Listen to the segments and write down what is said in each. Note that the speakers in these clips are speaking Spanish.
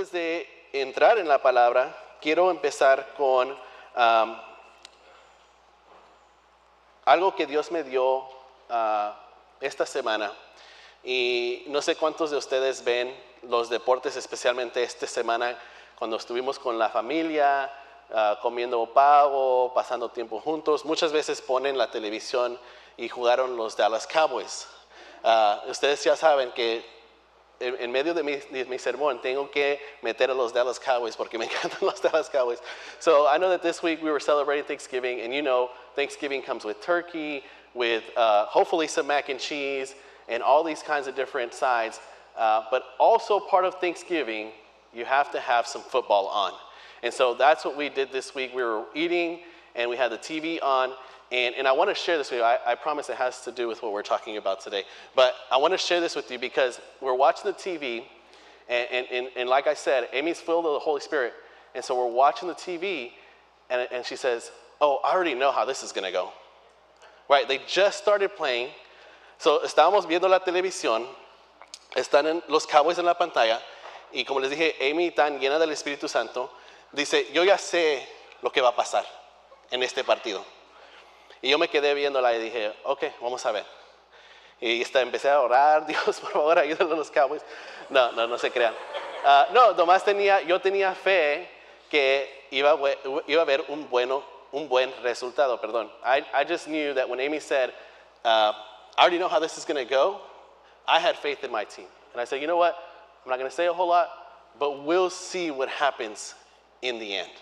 antes de entrar en la palabra, quiero empezar con algo que Dios me dio esta semana. Y no sé cuántos de ustedes ven los deportes, especialmente esta semana, cuando estuvimos con la familia, comiendo pavo, pasando tiempo juntos. Muchas veces ponen la televisión y jugaron los Dallas Cowboys. Ustedes ya saben que en medio de mi sermón tengo que meter a los Dallas Cowboys porque me encantan los Dallas Cowboys. So I know that this week we were celebrating Thanksgiving, and you know Thanksgiving comes with turkey, with hopefully some mac and cheese, and all these kinds of different sides. But also part of Thanksgiving, you have to have some football on. And so that's what we did this week. We were eating, and we had the TV on. And I want to share this with you. I promise it has to do with what we're talking about today. But I want to share this with you because we're watching the TV, and like I said, Amy's filled with the Holy Spirit. And so we're watching the TV, and she says, oh, I already know how this is going to go. Right? They just started playing. So estábamos viendo la televisión, están los Cowboys en la pantalla, y como les dije, Amy, tan llena del Espíritu Santo, dice, yo ya sé lo que va a pasar en este partido. Y yo me quedé viéndola y dije, ok, vamos a ver. Y empecé a orar, Dios, por favor, ayúdale a los Cowboys. No se crean. Nomás yo tenía fe que iba a haber un buen resultado, perdón. I just knew that when Amy said, I already know how this is going to go, I had faith in my team. And I said, you know what, I'm not going to say a whole lot, but we'll see what happens in the end.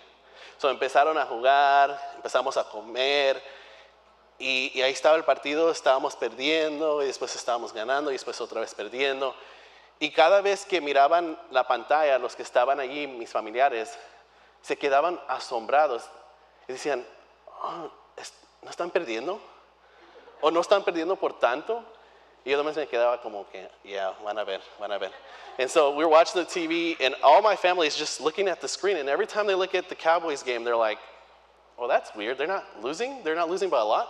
So empezaron a jugar, empezamos a comer, y ahí estaba el partido, estábamos perdiendo, y después estábamos ganando, y después otra vez perdiendo. Y cada vez que miraban la pantalla, los que estaban allí, mis familiares, se quedaban asombrados y decían, oh, ¿no están perdiendo? ¿O no están perdiendo por tanto? Y yo nomás me quedaba como que, yeah, van a ver. And so we were watching the TV, and all my family is just looking at the screen, and every time they look at the Cowboys game, they're like, well, that's weird. They're not losing by a lot.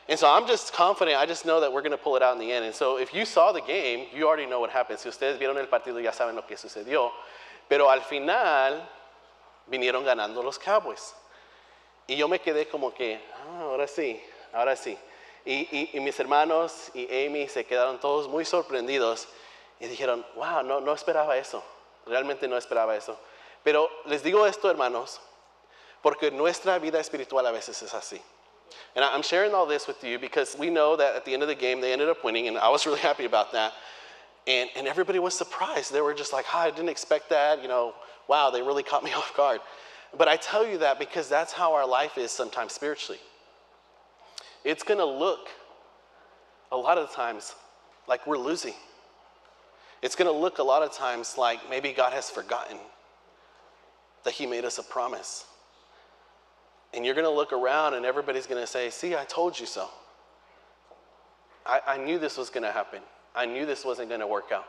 And so I'm just confident, I just know that we're going to pull it out in the end. And so if you saw the game, you already know what happened. Si ustedes vieron el partido, ya saben lo que sucedió. Pero al final, vinieron ganando los Cowboys. Y yo me quedé como que, ahora sí. Y mis hermanos y Amy se quedaron todos muy sorprendidos y dijeron, wow, no esperaba eso. Realmente no esperaba eso. Pero les digo esto, hermanos, porque nuestra vida espiritual a veces es así. And I'm sharing all this with you because we know that at the end of the game, they ended up winning, and I was really happy about that. And everybody was surprised. They were just like, I didn't expect that. Wow, they really caught me off guard. But I tell you that because that's how our life is sometimes spiritually. It's going to look a lot of times like we're losing. It's going to look a lot of times like maybe God has forgotten that he made us a promise. And you're going to look around and everybody's going to say, see, I told you so. I knew this was going to happen. I knew this wasn't going to work out.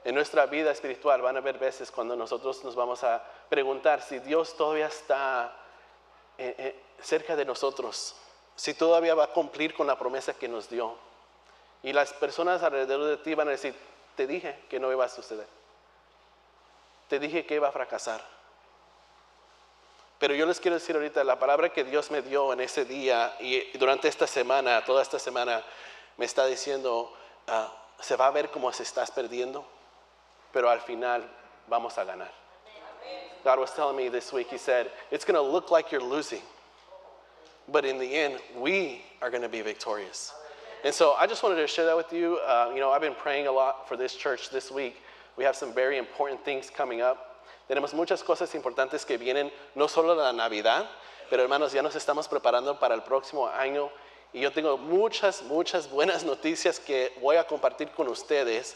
En nuestra vida espiritual van a haber veces cuando nosotros nos vamos a preguntar si Dios todavía está cerca de nosotros, si todavía va a cumplir con la promesa que nos dio. Y las personas alrededor de ti van a decir, te dije que no iba a suceder. Te dije que iba a fracasar. Pero yo les quiero decir ahorita, la palabra que Dios me dio en ese día y durante esta semana, toda esta semana, me está diciendo, se va a ver como si estás perdiendo, pero al final vamos a ganar. God was telling me this week, he said, it's going to look like you're losing, but in the end, we are going to be victorious. And so I just wanted to share that with you. I've been praying a lot for this church this week. We have some very important things coming up. Tenemos muchas cosas importantes que vienen, no solo la Navidad, pero hermanos, ya nos estamos preparando para el próximo año. Y yo tengo muchas buenas noticias que voy a compartir con ustedes.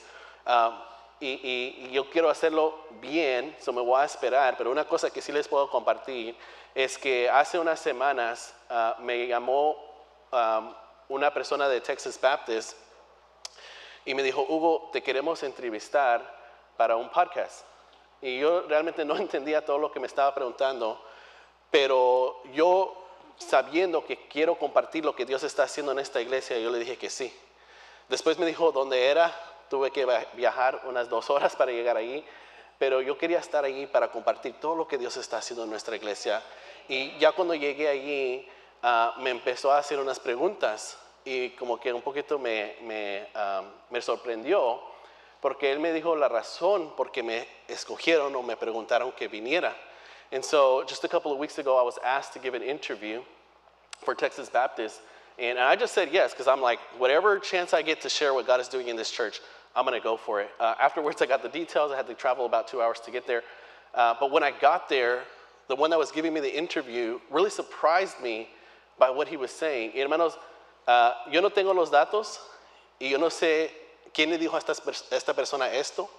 Y yo quiero hacerlo bien, so me voy a esperar. Pero una cosa que sí les puedo compartir es que hace unas semanas me llamó una persona de Texas Baptist y me dijo, Hugo, te queremos entrevistar para un podcast. Y yo realmente no entendía todo lo que me estaba preguntando, pero yo, sabiendo que quiero compartir lo que Dios está haciendo en esta iglesia, yo le dije que sí. Después me dijo dónde era, tuve que viajar unas 2 horas para llegar allí, pero yo quería estar allí para compartir todo lo que Dios está haciendo en nuestra iglesia. Y ya cuando llegué allí, me empezó a hacer unas preguntas y como que un poquito me sorprendió, porque él me dijo la razón por qué me escogieron o me preguntaron que viniera. And so just a couple of weeks ago, I was asked to give an interview for Texas Baptist, and I just said yes, because I'm like, whatever chance I get to share what God is doing in this church, I'm going to go for it. Afterwards, I got the details. I had to travel about 2 hours to get there. But when I got there, the one that was giving me the interview really surprised me by what he was saying. Y hermanos, yo no tengo los datos y yo no sé quién le dijo a esta persona esto,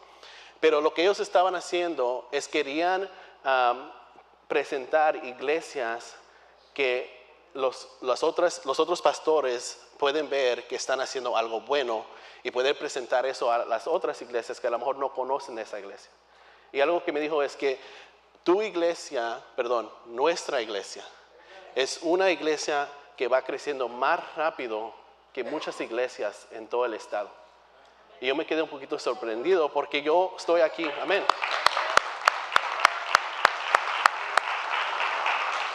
pero lo que ellos estaban haciendo es querían presentar iglesias que los otros pastores pueden ver que están haciendo algo bueno y poder presentar eso a las otras iglesias que a lo mejor no conocen de esa iglesia. Y algo que me dijo es que nuestra iglesia, es una iglesia que va creciendo más rápido que muchas iglesias en todo el estado. Y yo me quedé un poquito sorprendido porque yo estoy aquí, amén.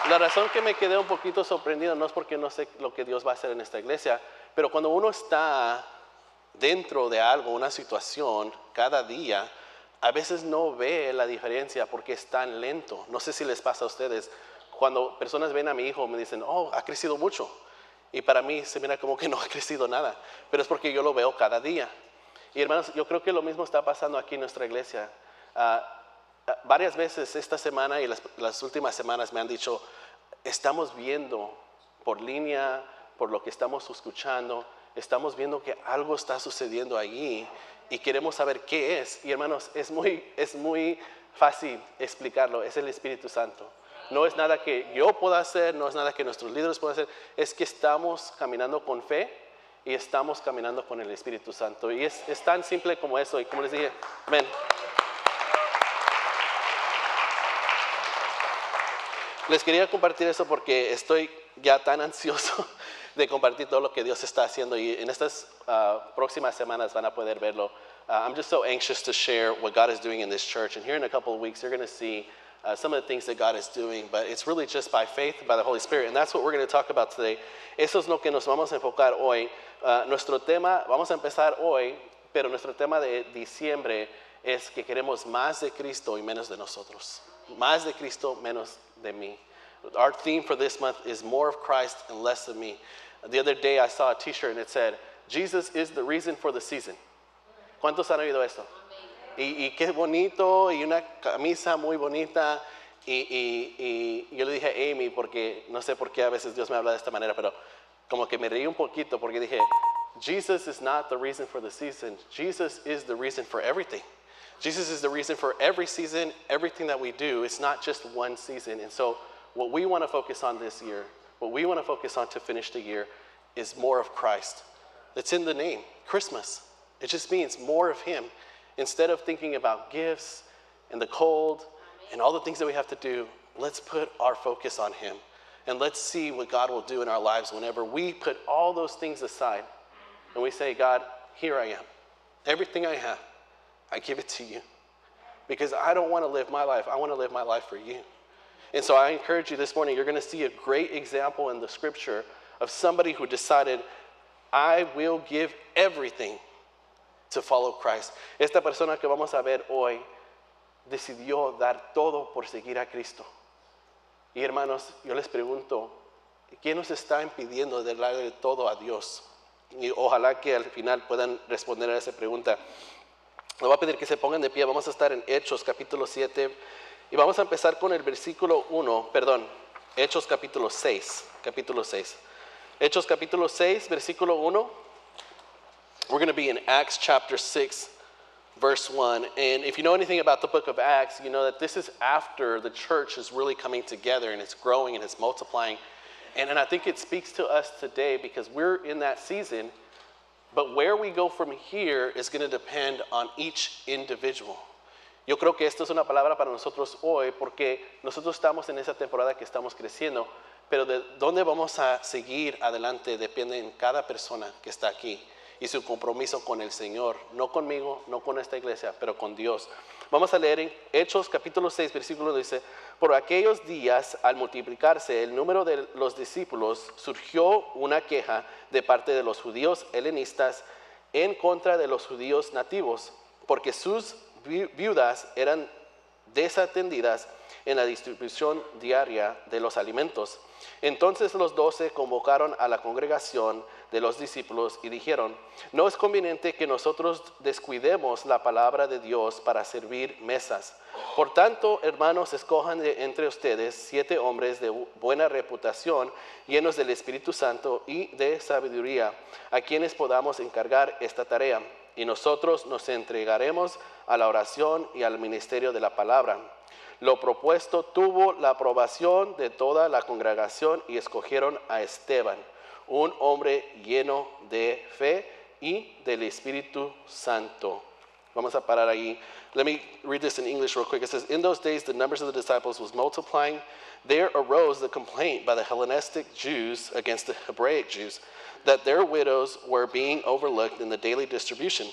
La razón que me quedé un poquito sorprendido no es porque no sé lo que Dios va a hacer en esta iglesia, pero cuando uno está dentro de algo, una situación, cada día, a veces no ve la diferencia porque es tan lento. No sé si les pasa a ustedes, cuando personas ven a mi hijo me dicen, oh, ha crecido mucho. Y para mí se mira como que no ha crecido nada, pero es porque yo lo veo cada día. Y hermanos, yo creo que lo mismo está pasando aquí en nuestra iglesia. Varias veces esta semana y las últimas semanas me han dicho, estamos viendo por línea, por lo que estamos escuchando, estamos viendo que algo está sucediendo allí y queremos saber qué es. Y hermanos, es muy fácil explicarlo, es el Espíritu Santo. No es nada que yo pueda hacer, no es nada que nuestros líderes puedan hacer, es que estamos caminando con fe y estamos caminando con el Espíritu Santo. Y es tan simple como eso, y como les dije, amén. Les quería compartir eso porque estoy ya tan ansioso de compartir todo lo que Dios está haciendo, y en estas próximas semanas van a poder verlo. I'm just so anxious to share what God is doing in this church, and here in a couple of weeks you're going to see some of the things that God is doing, but it's really just by faith, by the Holy Spirit, and that's what we're going to talk about today. Eso es lo que nos vamos a enfocar hoy. Nuestro tema, vamos a empezar hoy, pero nuestro tema de diciembre es que queremos más de Cristo y menos de nosotros. Más de Cristo, menos de mí. Our theme for this month is more of Christ and less of me. The other day I saw a t-shirt and it said, Jesus is the reason for the season. ¿Cuántos han oído esto? Y qué bonito, y una camisa muy bonita. Y yo le dije a Amy, porque no sé por qué a veces Dios me habla de esta manera, pero como que me reí un poquito porque dije, Jesus is not the reason for the season. Jesus is the reason for everything. Jesus is the reason for every season, everything that we do. It's not just one season. And so what we want to focus on this year, what we want to focus on to finish the year, is more of Christ. It's in the name, Christmas. It just means more of Him. Instead of thinking about gifts and the cold and all the things that we have to do, let's put our focus on Him. And let's see what God will do in our lives whenever we put all those things aside and we say, God, here I am. Everything I have, I give it to you. Because I don't want to live my life. I want to live my life for you. And so I encourage you this morning, you're going to see a great example in the scripture of somebody who decided, I will give everything to follow Christ. Esta persona que vamos a ver hoy decidió dar todo por seguir a Cristo. Y hermanos, yo les pregunto, ¿quién nos está impidiendo de darle todo a Dios? Y ojalá que al final puedan responder a esa pregunta. Le voy a pedir que se pongan de pie. Vamos a estar en Hechos capítulo 7 y vamos a empezar con el versículo 1, Hechos capítulo 6, Hechos capítulo 6, versículo 1. We're going to be in Acts chapter 6, verse 1. And if you know anything about the book of Acts, you know that this is after the church is really coming together and it's growing and it's multiplying. And I think it speaks to us today because we're in that season. But where we go from here is going to depend on each individual. Yo creo que esto es una palabra para nosotros hoy porque nosotros estamos en esa temporada que estamos creciendo, pero de dónde vamos a seguir adelante depende en cada persona que está aquí. y su compromiso con el Señor, no conmigo, no con esta iglesia, pero con Dios. Vamos a leer en Hechos capítulo 6, versículo dice, por aquellos días, al multiplicarse el número de los discípulos, surgió una queja de parte de los judíos helenistas en contra de los judíos nativos, porque sus viudas eran desatendidas en la distribución diaria de los alimentos. Entonces los 12 convocaron a la congregación de los discípulos y dijeron, no es conveniente que nosotros descuidemos la palabra de Dios para servir mesas. Por tanto, hermanos, escojan de entre ustedes 7 hombres de buena reputación, llenos del Espíritu Santo y de sabiduría, a quienes podamos encargar esta tarea. Y nosotros nos entregaremos a la oración y al ministerio de la palabra. Lo propuesto tuvo la aprobación de toda la congregación y escogieron a Esteban, un hombre lleno de fe y del Espíritu Santo. Vamos a parar ahí. Let me read this in English real quick. It says, in those days the numbers of the disciples was multiplying. There arose the complaint by the Hellenistic Jews against the Hebraic Jews, that their widows were being overlooked in the daily distribution.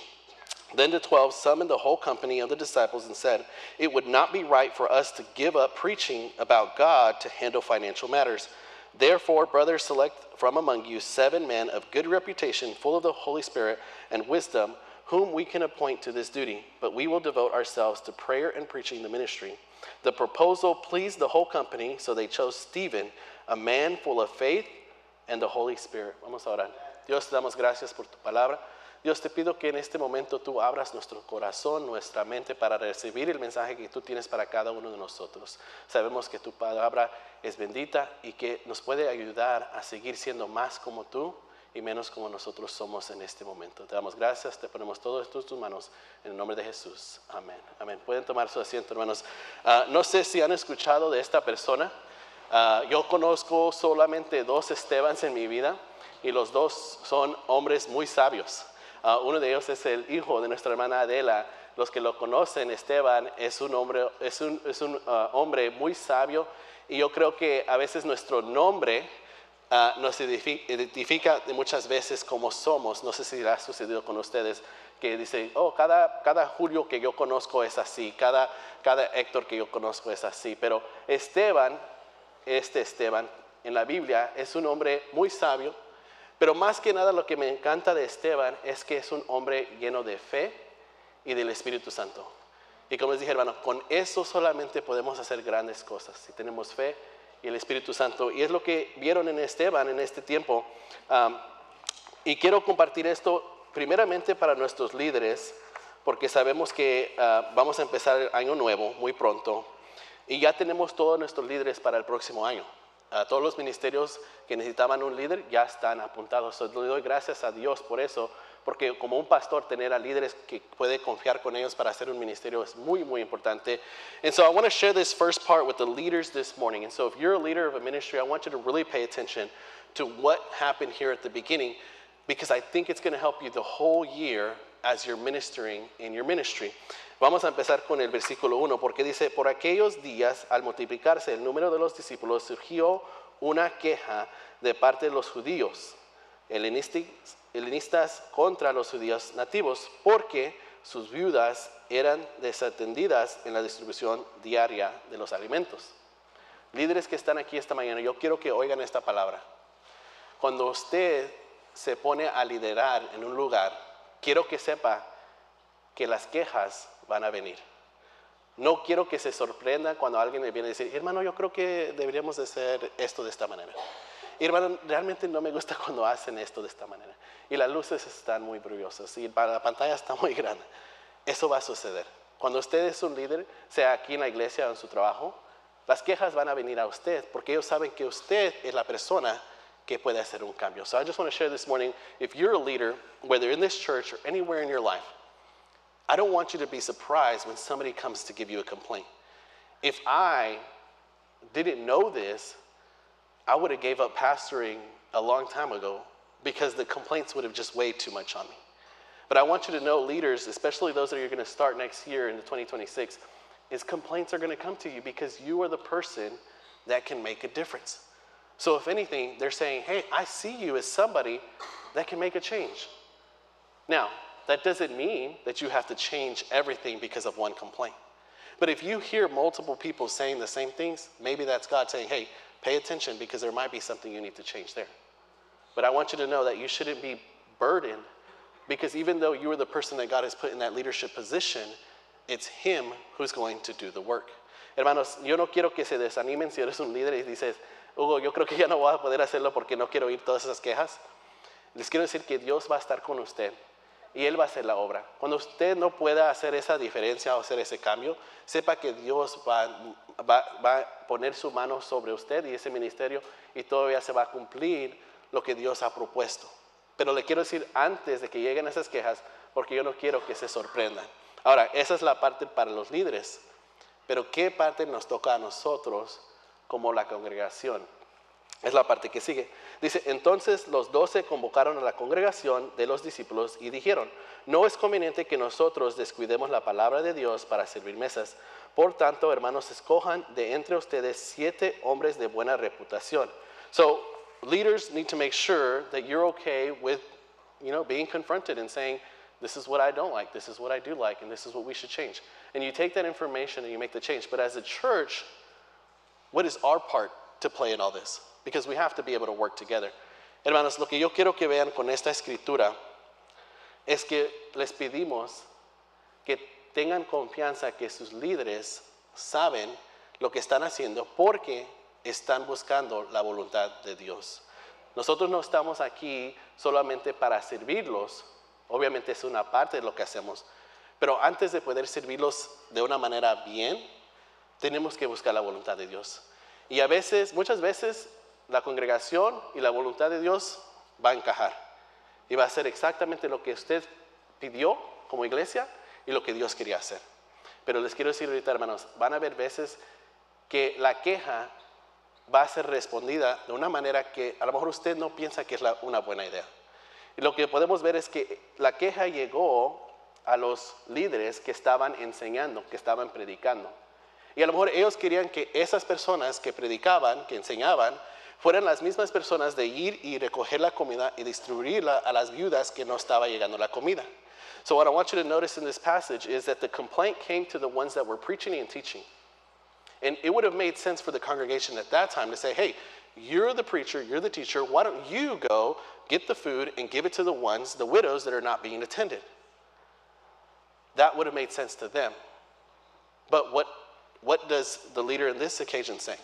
Then the 12 summoned the whole company of the disciples and said, it would not be right for us to give up preaching about God to handle financial matters. Therefore, brothers, select from among you 7 men of good reputation, full of the Holy Spirit and wisdom, whom we can appoint to this duty. But we will devote ourselves to prayer and preaching the ministry. The proposal pleased the whole company, so they chose Stephen, a man full of faith and the Holy Spirit. Vamos a orar. Dios, te damos gracias por tu palabra. Dios, te pido que en este momento tú abras nuestro corazón, nuestra mente para recibir el mensaje que tú tienes para cada uno de nosotros. Sabemos que tu palabra es bendita y que nos puede ayudar a seguir siendo más como tú y menos como nosotros somos en este momento. Te damos gracias, te ponemos todo esto en tus manos, en el nombre de Jesús. Amén. Amén. Pueden tomar su asiento, hermanos. No sé si han escuchado de esta persona. Yo conozco solamente 2 Estebans en mi vida y los 2 son hombres muy sabios. Uno de ellos es el hijo de nuestra hermana Adela. Los que lo conocen, Esteban es un hombre muy sabio, y yo creo que a veces nuestro nombre nos identifica de muchas veces como somos. No sé si ha sucedido con ustedes, que dicen, oh, cada Julio que yo conozco es así, cada Héctor que yo conozco es así. Pero Esteban en la Biblia es un hombre muy sabio. Pero más que nada lo que me encanta de Esteban es que es un hombre lleno de fe y del Espíritu Santo. Y como les dije, hermano, con eso solamente podemos hacer grandes cosas, si tenemos fe y el Espíritu Santo. Y es lo que vieron en Esteban en este tiempo. Y quiero compartir esto primeramente para nuestros líderes, porque sabemos que vamos a empezar el año nuevo muy pronto. Y ya tenemos todos nuestros líderes para el próximo año. Todos los ministerios que necesitaban un líder ya están apuntados. Le doy gracias a Dios por eso, porque como un pastor, tener a líderes que puede confiar con ellos para hacer un ministerio es muy, muy importante. And so I want to share this first part with the leaders this morning. And so if you're a leader of a ministry, I want you to really pay attention to what happened here at the beginning, because I think it's going to help you the whole year as you're ministering in your ministry. Vamos a empezar con el versículo 1, porque dice, por aquellos días, al multiplicarse el número de los discípulos, surgió una queja de parte de los judíos helenistas contra los judíos nativos, porque sus viudas eran desatendidas en la distribución diaria de los alimentos. Líderes que están aquí esta mañana, yo quiero que oigan esta palabra. Cuando usted se pone a liderar en un lugar, quiero que sepa que las quejas van a venir. No quiero que se sorprenda cuando alguien le viene a decir, hermano, yo creo que deberíamos de hacer esto de esta manera. Y hermano, realmente no me gusta cuando hacen esto de esta manera. Y las luces están muy brillosas y la pantalla está muy grande. Eso va a suceder. Cuando usted es un líder, sea aquí en la iglesia o en su trabajo, las quejas van a venir a usted, porque ellos saben que usted es la persona que puede hacer un cambio. So I just want to share this morning, if you're a leader, whether in this church or anywhere in your life, I don't want you to be surprised when somebody comes to give you a complaint. If I didn't know this, I would have gave up pastoring a long time ago, because the complaints would have just weighed too much on me. But I want you to know, leaders, especially those that are going to start next year in the 2026, is complaints are going to come to you because you are the person that can make a difference. So if anything, they're saying, hey, I see you as somebody that can make a change. Now, that doesn't mean that you have to change everything because of one complaint. But if you hear multiple people saying the same things, maybe that's God saying, hey, pay attention because there might be something you need to change there. But I want you to know that you shouldn't be burdened because even though you are the person that God has put in that leadership position, it's Him who's going to do the work. Hermanos, yo no quiero que se desanimen si eres un líder y dices, Hugo, yo creo que ya no voy a poder hacerlo porque no quiero oír todas esas quejas. Les quiero decir que Dios va a estar con usted y Él va a hacer la obra. Cuando usted no pueda hacer esa diferencia o hacer ese cambio, sepa que Dios va a poner su mano sobre usted y ese ministerio y todavía se va a cumplir lo que Dios ha propuesto. Pero le quiero decir antes de que lleguen esas quejas, porque yo no quiero que se sorprendan. Ahora, esa es la parte para los líderes, pero ¿qué parte nos toca a nosotros como la congregación? Es la parte que sigue. Dice, entonces los 12 convocaron a la congregación de los discípulos y dijeron, no es conveniente que nosotros descuidemos la palabra de Dios para servir mesas. Por tanto, hermanos, escojan de entre ustedes 7 hombres de buena reputación. So, leaders need to make sure that you're okay with, being confronted and saying, this is what I don't like, this is what I do like, and this is what we should change. And you take that information and you make the change. But as a church, what is our part to play in all this? Because we have to be able to work together. Hermanos, lo que yo quiero que vean con esta escritura es que les pedimos que tengan confianza que sus líderes saben lo que están haciendo porque están buscando la voluntad de Dios. Nosotros no estamos aquí solamente para servirlos, obviamente es una parte de lo que hacemos, pero antes de poder servirlos de una manera bien, tenemos que buscar la voluntad de Dios. Y muchas veces, la congregación y la voluntad de Dios va a encajar y va a ser exactamente lo que usted pidió como iglesia y lo que Dios quería hacer. Pero les quiero decir ahorita, hermanos, van a haber veces que la queja va a ser respondida de una manera que a lo mejor usted no piensa que es una buena idea. Y lo que podemos ver es que la queja llegó a los líderes que estaban enseñando, que estaban predicando. Y a lo mejor ellos querían que esas personas que predicaban, que enseñaban, fueran las mismas personas de ir y recoger la comida y distribuirla a las viudas que no estaba llegando la comida. So what I want you to notice in this passage is that the complaint came to the ones that were preaching and teaching. And it would have made sense for the congregation at that time to say, hey, you're the preacher, you're the teacher, why don't you go get the food and give it to the widows that are not being attended? That would have made sense to them. But what does the leader in this occasion say?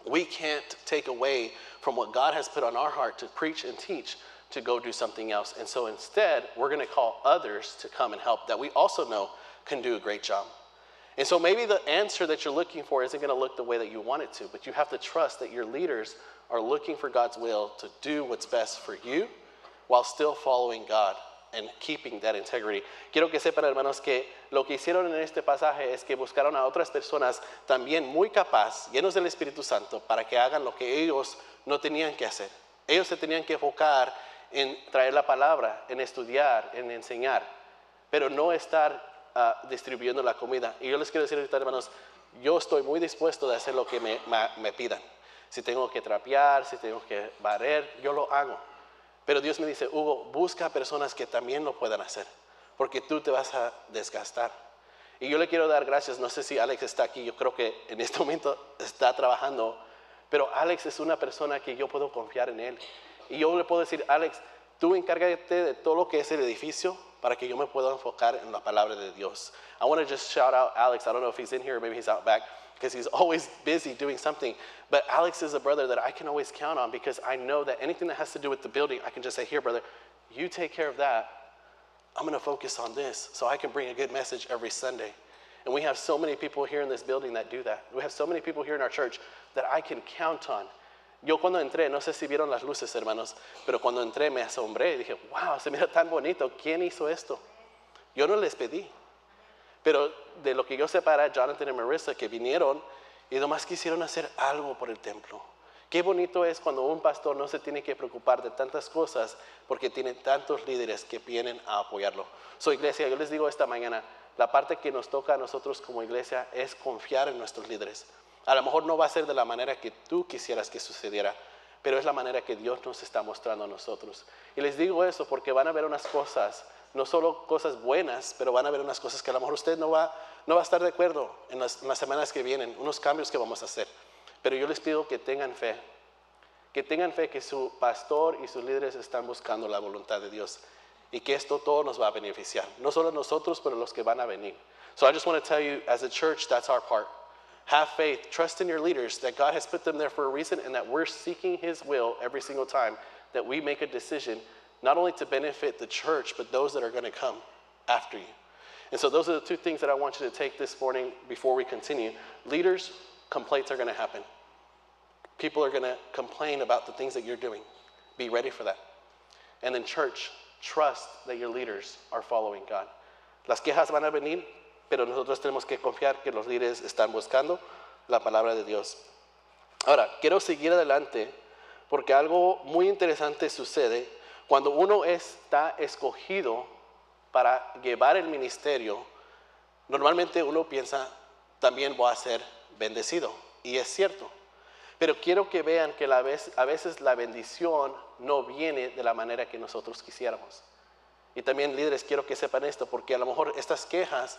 We can't take away from what God has put on our heart to preach and teach to go do something else. And so instead, we're going to call others to come and help that we also know can do a great job. And so maybe the answer that you're looking for isn't going to look the way that you want it to, but you have to trust that your leaders are looking for God's will to do what's best for you while still following God and keeping that integrity. Quiero que sepan, hermanos, que lo que hicieron en este pasaje es que buscaron a otras personas también muy capaz, llenos del Espíritu Santo, para que hagan lo que ellos no tenían que hacer. Ellos se tenían que enfocar en traer la palabra, en estudiar, en enseñar, pero no estar distribuyendo la comida. Y yo les quiero decir ahorita, hermanos, yo estoy muy dispuesto de hacer lo que me pidan. Si tengo que trapear, si tengo que barrer, yo lo hago. Pero Dios me dice, Hugo, busca personas que también lo puedan hacer, porque tú te vas a desgastar. Y yo le quiero dar gracias, no sé si Alex está aquí, yo creo que en este momento está trabajando, pero Alex es una persona que yo puedo confiar en él. Y yo le puedo decir, Alex, tú encárgate de todo lo que es el edificio para que yo me pueda enfocar en la palabra de Dios. I want to just shout out Alex. I don't know if he's in here or maybe he's out back, because he's always busy doing something. But Alex is a brother that I can always count on, because I know that anything that has to do with the building, I can just say, here, brother, you take care of that. I'm going to focus on this so I can bring a good message every Sunday. And we have so many people here in this building that do that. We have so many people here in our church that I can count on. Yo cuando entré, no sé si vieron las luces, hermanos, pero cuando entré me asombré y dije, wow, se mira tan bonito. ¿Quién hizo esto? Yo no les pedí. Pero de lo que yo sé para Jonathan y Marissa, que vinieron y nomás quisieron hacer algo por el templo. Qué bonito es cuando un pastor no se tiene que preocupar de tantas cosas porque tiene tantos líderes que vienen a apoyarlo. So, iglesia, yo les digo esta mañana, la parte que nos toca a nosotros como iglesia es confiar en nuestros líderes. A lo mejor no va a ser de la manera que tú quisieras que sucediera, pero es la manera que Dios nos está mostrando a nosotros. Y les digo eso porque van a haber unas cosas, no solo cosas buenas, pero van a haber unas cosas que a lo mejor usted no va a estar de acuerdo en las semanas que vienen, unos cambios que vamos a hacer. Pero yo les pido que tengan fe que su pastor y sus líderes están buscando la voluntad de Dios y que esto todo nos va a beneficiar, no solo a nosotros, pero a los que van a venir. So I just want to tell you, as a church, that's our part. Have faith, trust in your leaders that God has put them there for a reason and that we're seeking His will every single time that we make a decision, not only to benefit the church, but those that are going to come after you. And so those are the two things that I want you to take this morning before we continue. Leaders, complaints are going to happen. People are going to complain about the things that you're doing. Be ready for that. And then church, trust that your leaders are following God. Las quejas van a venir, pero nosotros tenemos que confiar que los líderes están buscando la palabra de Dios. Ahora, quiero seguir adelante porque algo muy interesante sucede cuando uno está escogido para llevar el ministerio. Normalmente uno piensa, también voy a ser bendecido. Y es cierto. Pero quiero que vean que a veces la bendición no viene de la manera que nosotros quisiéramos. Y también líderes, quiero que sepan esto, porque a lo mejor estas quejas,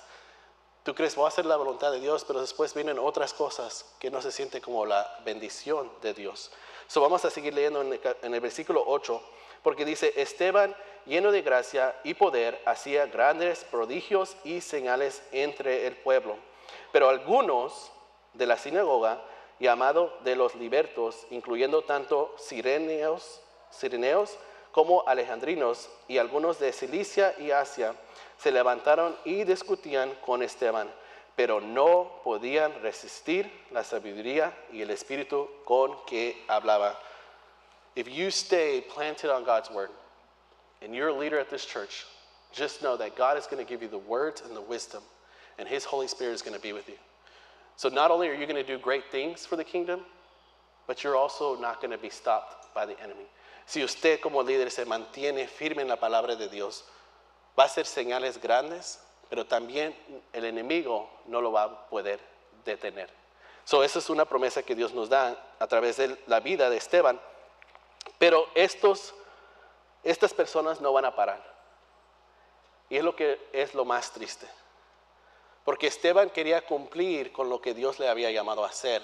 tú crees, voy a hacer la voluntad de Dios, pero después vienen otras cosas que no se sienten como la bendición de Dios. So vamos a seguir leyendo en el versículo 8, porque dice, Esteban, lleno de gracia y poder, hacía grandes prodigios y señales entre el pueblo. Pero algunos de la sinagoga, llamado de los libertos, incluyendo tanto cireneos como alejandrinos y algunos de Cilicia y Asia, se levantaron y discutían con Esteban, pero no podían resistir la sabiduría y el espíritu con que hablaba. If you stay planted on God's word and you're a leader at this church, just know that God is going to give you the words and the wisdom, and His Holy Spirit is going to be with you. So not only are you going to do great things for the kingdom, but you're also not going to be stopped by the enemy. Si usted como líder se mantiene firme en la palabra de Dios, va a hacer señales grandes, pero también el enemigo no lo va a poder detener. So esa es una promesa que Dios nos da a través de la vida de Esteban. Pero estas personas no van a parar. Y es lo que es lo más triste. Porque Esteban quería cumplir con lo que Dios le había llamado a hacer,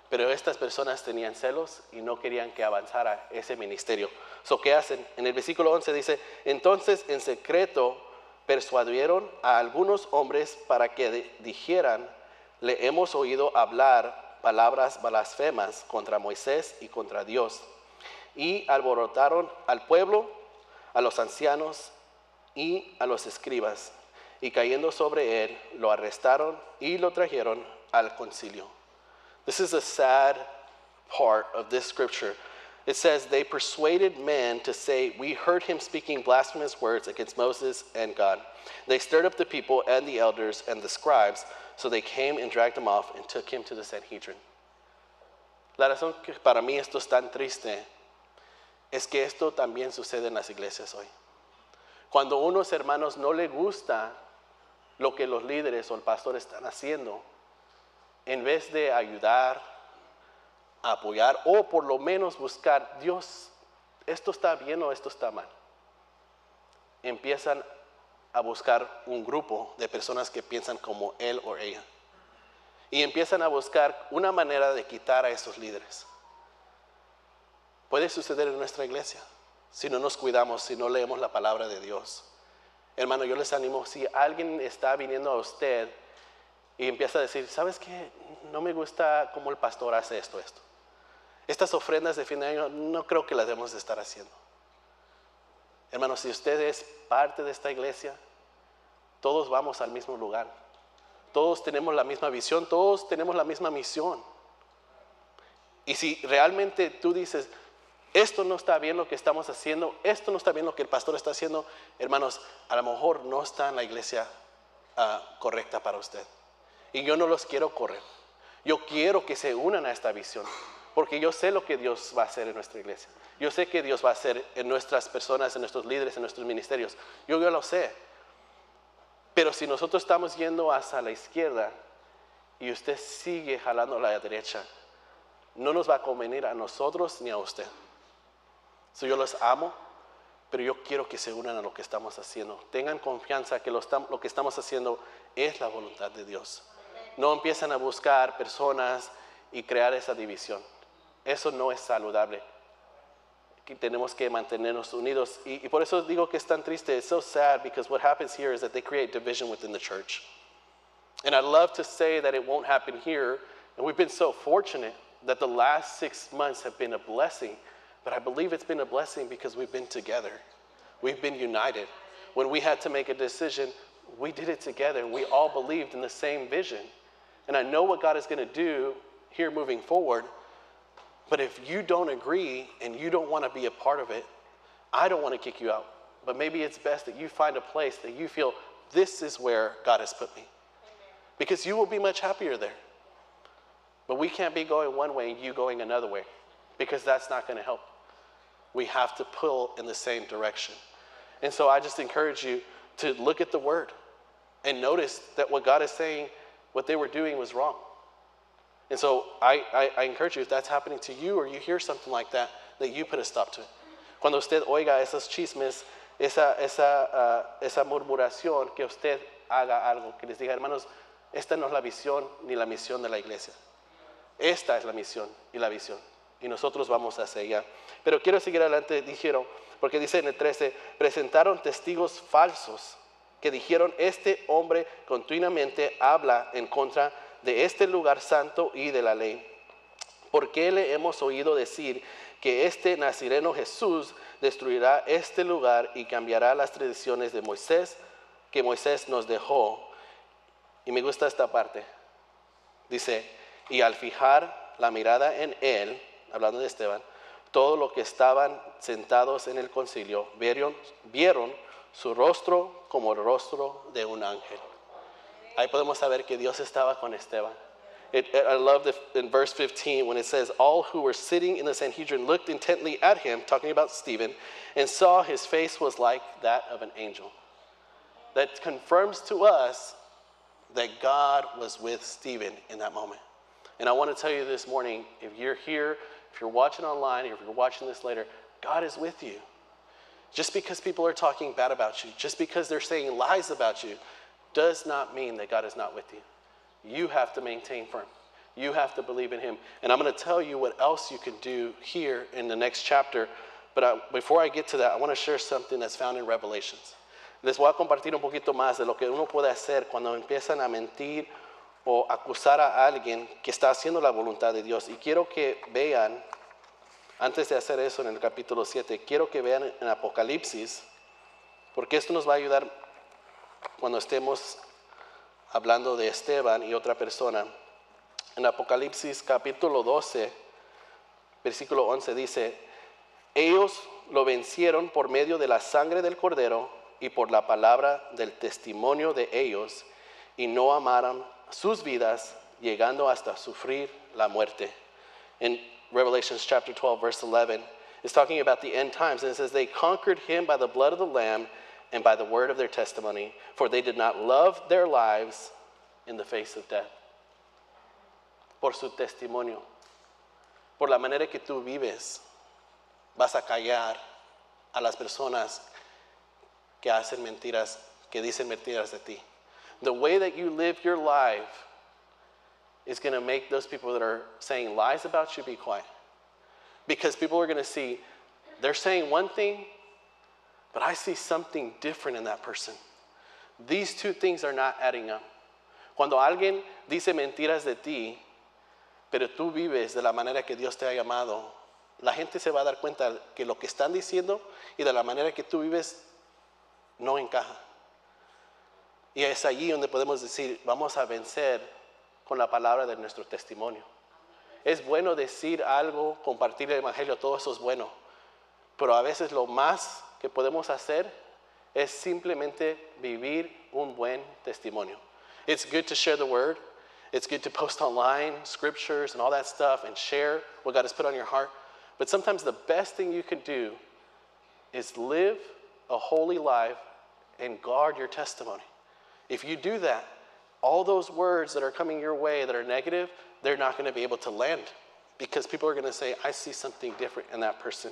pero estas personas tenían celos y no querían que avanzara ese ministerio. So, ¿qué hacen? En el versículo 11 dice, entonces en secreto persuadieron a algunos hombres para que dijeran, le hemos oído hablar palabras blasfemas contra Moisés y contra Dios. Y alborotaron al pueblo, a los ancianos y a los escribas. Y cayendo sobre él, lo arrestaron y lo trajeron al concilio. This is a sad part of this scripture. It says, they persuaded men to say, we heard him speaking blasphemous words against Moses and God. They stirred up the people and the elders and the scribes, so they came and dragged him off and took him to the Sanhedrin. La razón que para mí esto es tan triste es que esto también sucede en las iglesias hoy. Cuando unos hermanos no les gusta lo que los líderes o el pastor están haciendo, en vez de ayudar, apoyar o por lo menos buscar, Dios, ¿esto está bien o esto está mal? Empiezan a buscar un grupo de personas que piensan como él o ella. Y empiezan a buscar una manera de quitar a esos líderes. Puede suceder en nuestra iglesia si no nos cuidamos, si no leemos la palabra de Dios. Hermano, yo les animo, si alguien está viniendo a usted y empieza a decir, ¿sabes qué? No me gusta cómo el pastor hace esto. Estas ofrendas de fin de año no creo que las debemos de estar haciendo. Hermano, si usted es parte de esta iglesia, todos vamos al mismo lugar. Todos tenemos la misma visión, todos tenemos la misma misión. Y si realmente tú dices, esto no está bien lo que estamos haciendo, esto no está bien lo que el pastor está haciendo, hermanos, a lo mejor no está en la iglesia correcta para usted. Y yo no los quiero correr. Yo quiero que se unan a esta visión, porque yo sé lo que Dios va a hacer en nuestra iglesia. Yo sé que Dios va a hacer en nuestras personas, en nuestros líderes, en nuestros ministerios. Yo lo sé. Pero si nosotros estamos yendo hacia la izquierda y usted sigue jalando a la derecha, no nos va a convenir a nosotros ni a usted. So, yo los amo, pero yo quiero que se unan a lo que estamos haciendo. Tengan confianza que lo que estamos haciendo es la voluntad de Dios. No empiezan a buscar personas y crear esa división. Eso no es saludable. Que tenemos que mantenernos unidos. Y por eso digo que es tan triste. It's so sad because what happens here is that they create division within the church. And I'd love to say that it won't happen here. And we've been so fortunate that the last 6 months have been a blessing. But I believe it's been a blessing because we've been together. We've been united. When we had to make a decision, we did it together. And we all believed in the same vision. And I know what God is going to do here moving forward. But if you don't agree and you don't want to be a part of it, I don't want to kick you out. But maybe it's best that you find a place that you feel this is where God has put me. Because you will be much happier there. But we can't be going one way and you going another way. Because that's not going to help. We have to pull in the same direction. And so I just encourage you to look at the word and notice that what God is saying, what they were doing was wrong. And so I encourage you, if that's happening to you or you hear something like that you put a stop to it. Cuando usted oiga esos chismes, esa murmuración, que usted haga algo, que les diga, hermanos, esta no es la visión ni la misión de la iglesia. Esta es la misión y la visión. Y nosotros vamos hacia allá. Pero quiero seguir adelante, dijeron, porque dice en el 13, presentaron testigos falsos que dijeron, este hombre continuamente habla en contra de este lugar santo y de la ley. ¿Por qué le hemos oído decir que este Nazareno Jesús destruirá este lugar y cambiará las tradiciones de Moisés que Moisés nos dejó? Y me gusta esta parte. Dice, y al fijar la mirada en él, hablando de Esteban, todos los que estaban sentados en el concilio vieron su rostro como el rostro de un ángel. Ahí podemos saber que Dios estaba con Esteban. I love in verse 15 when it says, all who were sitting in the Sanhedrin looked intently at him, talking about Stephen, and saw his face was like that of an angel. That confirms to us that God was with Stephen in that moment. And I want to tell you this morning, if you're here, if you're watching online, or if you're watching this later, God is with you. Just because people are talking bad about you, just because they're saying lies about you, does not mean that God is not with you. You have to maintain firm. You have to believe in him. And I'm going to tell you what else you can do here in the next chapter. But before I get to that, I want to share something that's found in Revelations. Les voy a compartir un poquito más de lo que uno puede hacer cuando empiezan a mentir o acusar a alguien que está haciendo la voluntad de Dios. Y quiero que vean, antes de hacer eso en el capítulo 7, quiero que vean en Apocalipsis, porque esto nos va a ayudar cuando estemos hablando de Esteban y otra persona. En Apocalipsis capítulo 12, versículo 11 dice, ellos lo vencieron por medio de la sangre del Cordero y por la palabra del testimonio de ellos, y no amaron sus vidas, llegando hasta sufrir la muerte. In Revelation chapter 12, verse 11, it's talking about the end times, and it says, they conquered him by the blood of the Lamb and by the word of their testimony, for they did not love their lives in the face of death. Por su testimonio, por la manera que tú vives, vas a callar a las personas que hacen mentiras, que dicen mentiras de ti. The way that you live your life is going to make those people that are saying lies about you be quiet. Because people are going to see, they're saying one thing, but I see something different in that person. These two things are not adding up. Cuando alguien dice mentiras de ti, pero tú vives de la manera que Dios te ha llamado, la gente se va a dar cuenta que lo que están diciendo y de la manera que tú vives no encaja. Y es allí donde podemos decir, vamos a vencer con la palabra de nuestro testimonio. Es bueno decir algo, compartir el evangelio, todo eso es bueno. Pero a veces lo más que podemos hacer es simplemente vivir un buen testimonio. It's good to share the word. It's good to post online scriptures and all that stuff and share what God has put on your heart. But sometimes the best thing you can do is live a holy life and guard your testimony. If you do that, all those words that are coming your way that are negative, they're not going to be able to land because people are going to say, I see something different in that person.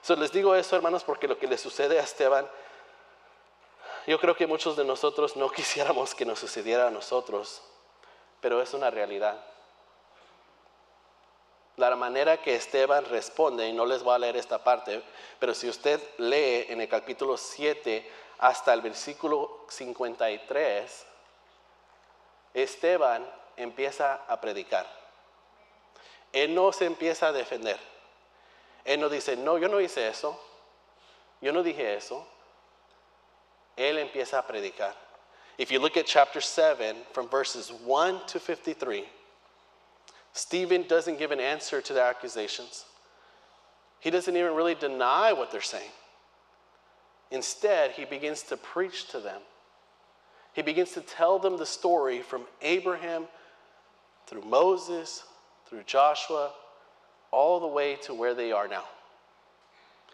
So les digo eso, hermanos, porque lo que le sucede a Esteban, yo creo que muchos de nosotros no quisiéramos que nos sucediera a nosotros, pero es una realidad. La manera que Esteban responde, y no les voy a leer esta parte, pero si usted lee en el capítulo 7 hasta el versículo 53, Esteban empieza a predicar. Él no se empieza a defender. Él no dice, no, yo no hice eso, yo no dije eso. Él empieza a predicar. If you look at chapter 7, from verses 1 to 53, Stephen doesn't give an answer to their accusations. He doesn't even really deny what they're saying. Instead, he begins to preach to them. He begins to tell them the story from Abraham through Moses, through Joshua, all the way to where they are now.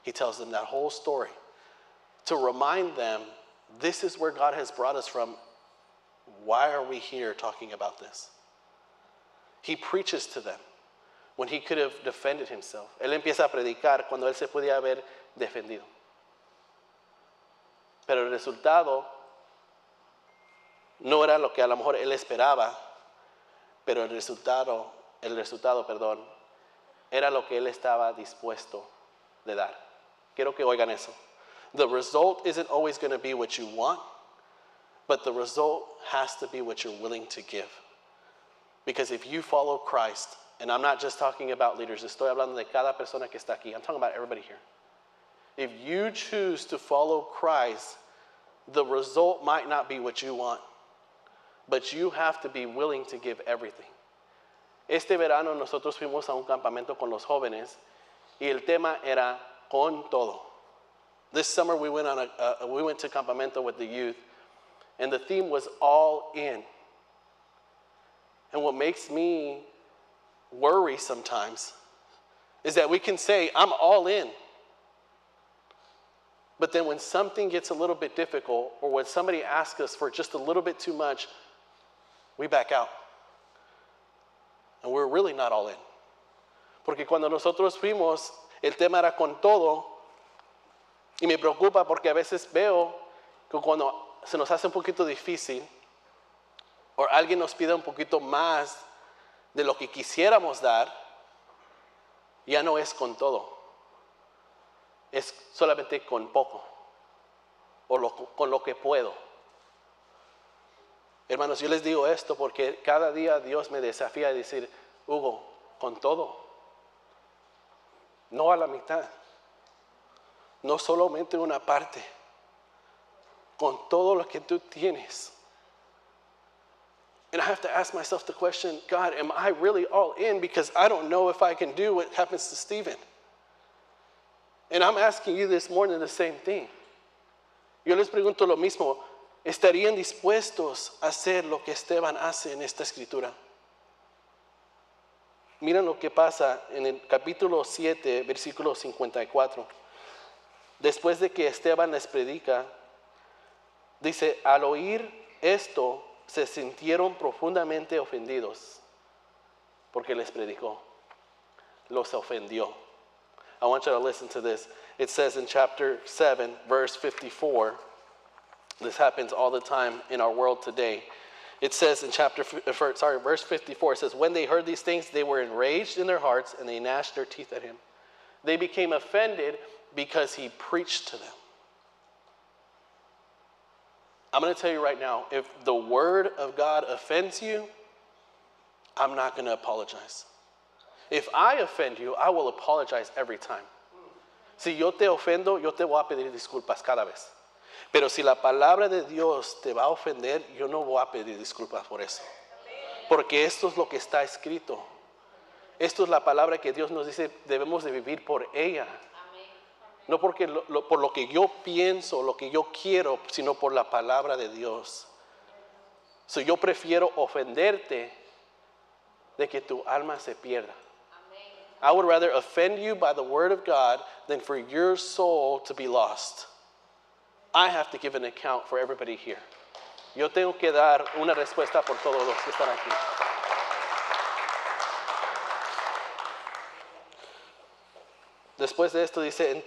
He tells them that whole story to remind them, this is where God has brought us from. Why are we here talking about this? He preaches to them when he could have defended himself. Él empieza a predicar cuando él se podía haber defendido. Pero el resultado no era lo que a lo mejor él esperaba, pero el resultado, era lo que él estaba dispuesto de dar. Quiero que oigan eso. The result isn't always going to be what you want, but the result has to be what you're willing to give. Because if you follow Christ, and I'm not just talking about leaders, estoy hablando de cada persona que está aquí. I'm talking about everybody here. If you choose to follow Christ, the result might not be what you want, but you have to be willing to give everything. Este verano nosotros fuimos a un campamento con los jóvenes y el tema era con todo. This summer we went to campamento with the youth, and the theme was all in. And what makes me worry sometimes is that we can say, I'm all in. But then when something gets a little bit difficult, or when somebody asks us for just a little bit too much, we back out. And we're really not all in. Porque cuando nosotros fuimos, el tema era con todo. Y me preocupa porque a veces veo que cuando se nos hace un poquito difícil, o alguien nos pide un poquito más de lo que quisiéramos dar, ya no es con todo. Es solamente con poco, o con lo que puedo. Hermanos, yo les digo esto porque cada día Dios me desafía a decir, Hugo, con todo, no a la mitad, no solamente una parte, con todo lo que tú tienes. And I have to ask myself the question, God, am I really all in? Because I don't know if I can do what happens to Stephen. And I'm asking you this morning the same thing. Yo les pregunto lo mismo. ¿Estarían dispuestos a hacer lo que Esteban hace en esta escritura? Miren lo que pasa en el capítulo 7, versículo 54. Después de que Esteban les predica, dice, al oír esto, se sintieron profundamente ofendidos porque les predicó. Los ofendió. I want you to listen to this. It says in chapter 7, verse 54, this happens all the time in our world today. It says in verse 54, it says, when they heard these things, they were enraged in their hearts and they gnashed their teeth at him. They became offended because he preached to them. I'm going to tell you right now, if the word of God offends you, I'm not going to apologize. If I offend you, I will apologize every time. Si yo te ofendo, yo te voy a pedir disculpas cada vez. Pero si la palabra de Dios te va a ofender, yo no voy a pedir disculpas por eso. Porque esto es lo que está escrito. Esto es la palabra que Dios nos dice, debemos de vivir por ella. No porque por lo que yo pienso, lo que yo quiero, sino por la palabra de Dios. So yo prefiero ofenderte de que tu alma se pierda. I would rather offend you by the word of God than for your soul to be lost. I have to give an account for everybody here. Yo tengo que dar una respuesta por todos los que están aquí. Después de esto dice,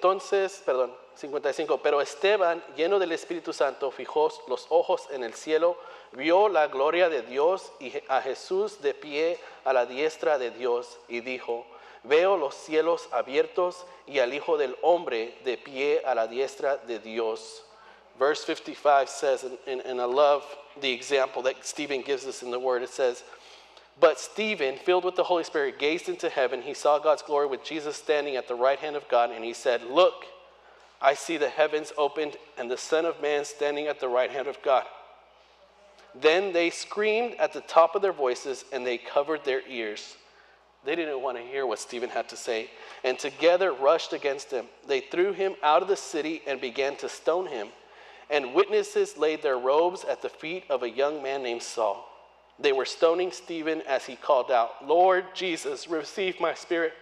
55, pero Esteban, lleno del Espíritu Santo, fijó los ojos en el cielo, vio la gloria de Dios y a Jesús de pie a la diestra de Dios y dijo, veo los cielos abiertos y al Hijo del Hombre de pie a la diestra de Dios. Verse 55 says, and I love the example that Stephen gives us in the Word, it says, but Stephen, filled with the Holy Spirit, gazed into heaven. He saw God's glory with Jesus standing at the right hand of God, and he said, look, I see the heavens opened and the Son of Man standing at the right hand of God. Then they screamed at the top of their voices, and they covered their ears. They didn't want to hear what Stephen had to say, and together rushed against him. They threw him out of the city and began to stone him. And witnesses laid their robes at the feet of a young man named Saul. They were stoning Stephen as he called out, Lord Jesus, receive my spirit.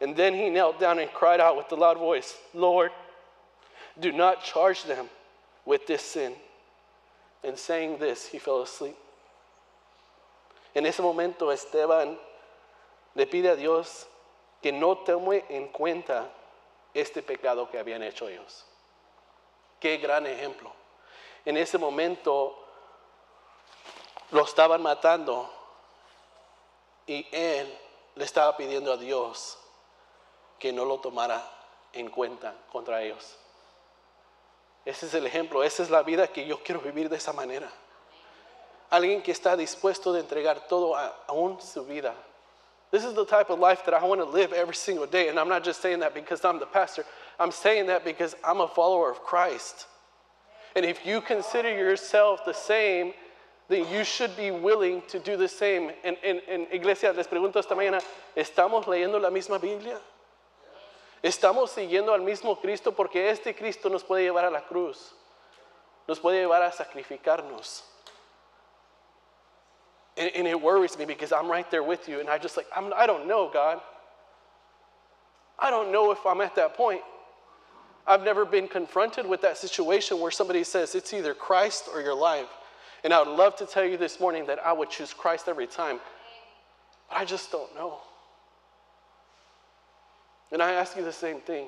And then he knelt down and cried out with a loud voice, Lord, do not charge them with this sin. And saying this, he fell asleep. En ese momento, Esteban le pide a Dios que no tome en cuenta este pecado que habían hecho ellos. Qué gran ejemplo. En ese momento lo estaban matando y él le estaba pidiendo a Dios que no lo tomara en cuenta contra ellos. Ese es el ejemplo, esa es la vida que yo quiero vivir de esa manera. Alguien que está dispuesto de entregar todo, aún su vida. This is the type of life that I want to live every single day. And I'm not just saying that because I'm the pastor. I'm saying that because I'm a follower of Christ. And if you consider yourself the same, then you should be willing to do the same. En iglesia, les pregunto esta mañana, ¿estamos leyendo la misma Biblia? ¿Estamos siguiendo al mismo Cristo? Porque este Cristo nos puede llevar a la cruz. Nos puede llevar a sacrificarnos. And it worries me because I'm right there with you. And I don't know, God. I don't know if I'm at that point. I've never been confronted with that situation where somebody says it's either Christ or your life. And I would love to tell you this morning that I would choose Christ every time. But I just don't know. And I ask you the same thing.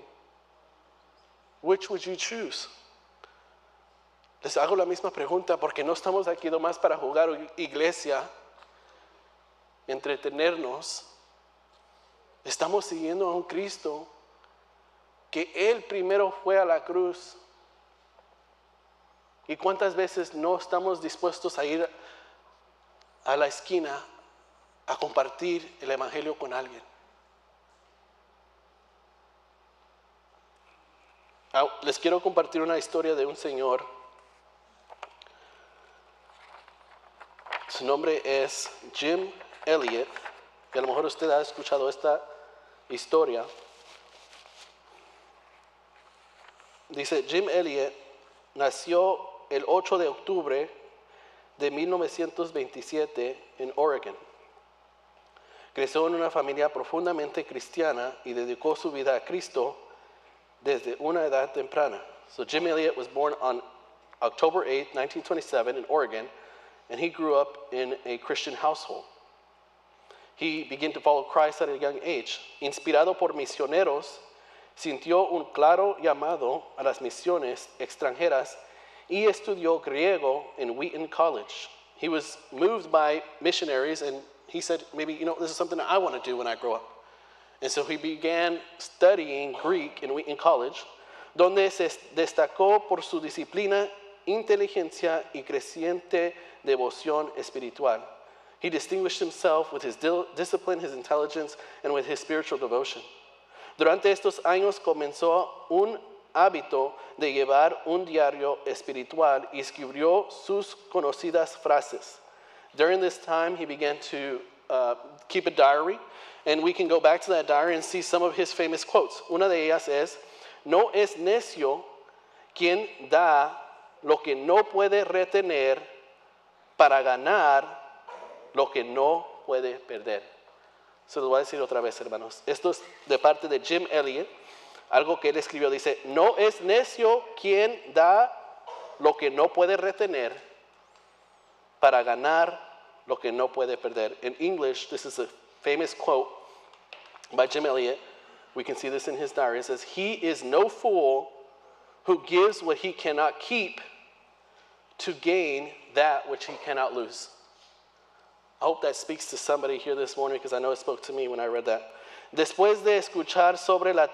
Which would you choose? Les hago la misma pregunta porque no estamos aquí nomás para jugar iglesia, entretenernos. Estamos siguiendo a un Cristo que Él primero fue a la cruz. ¿Y cuántas veces no estamos dispuestos a ir a la esquina a compartir el Evangelio con alguien? Les quiero compartir una historia de un señor. Su nombre es Jim Elliot. Y a lo mejor usted ha escuchado esta historia. Dice, Jim Elliot nació el 8 de octubre de 1927 en Oregon. Creció en una familia profundamente cristiana y dedicó su vida a Cristo desde una edad temprana. So Jim Elliot was born on October 8, 1927 in Oregon, and he grew up in a Christian household. He began to follow Christ at a young age. Inspirado por misioneros, sintió un claro llamado a las misiones extranjeras y estudió griego in Wheaton College. He was moved by missionaries, and he said, maybe, this is something I want to do when I grow up. And so he began studying Greek in Wheaton College, donde se destacó por su disciplina, inteligencia y creciente devoción espiritual. He distinguished himself with his discipline, his intelligence, and with his spiritual devotion. Durante estos años comenzó un hábito de llevar un diario espiritual y escribió sus conocidas frases. During this time, he began to keep a diary, and we can go back to that diary and see some of his famous quotes. Una de ellas es, no es necio quien da lo que no puede retener para ganar lo que no puede perder. Se lo voy a decir otra vez, hermanos. Esto es de parte de Jim Elliot, algo que él escribió. Dice, no es necio quien da lo que no puede retener para ganar lo que no puede perder. In English, this is a famous quote by Jim Elliot. We can see this in his diary. It says, "He is no fool who gives what he cannot keep to gain that which he cannot lose." I hope that speaks to somebody here this morning, because I know it spoke to me when I read that. Después de escuchar sobre la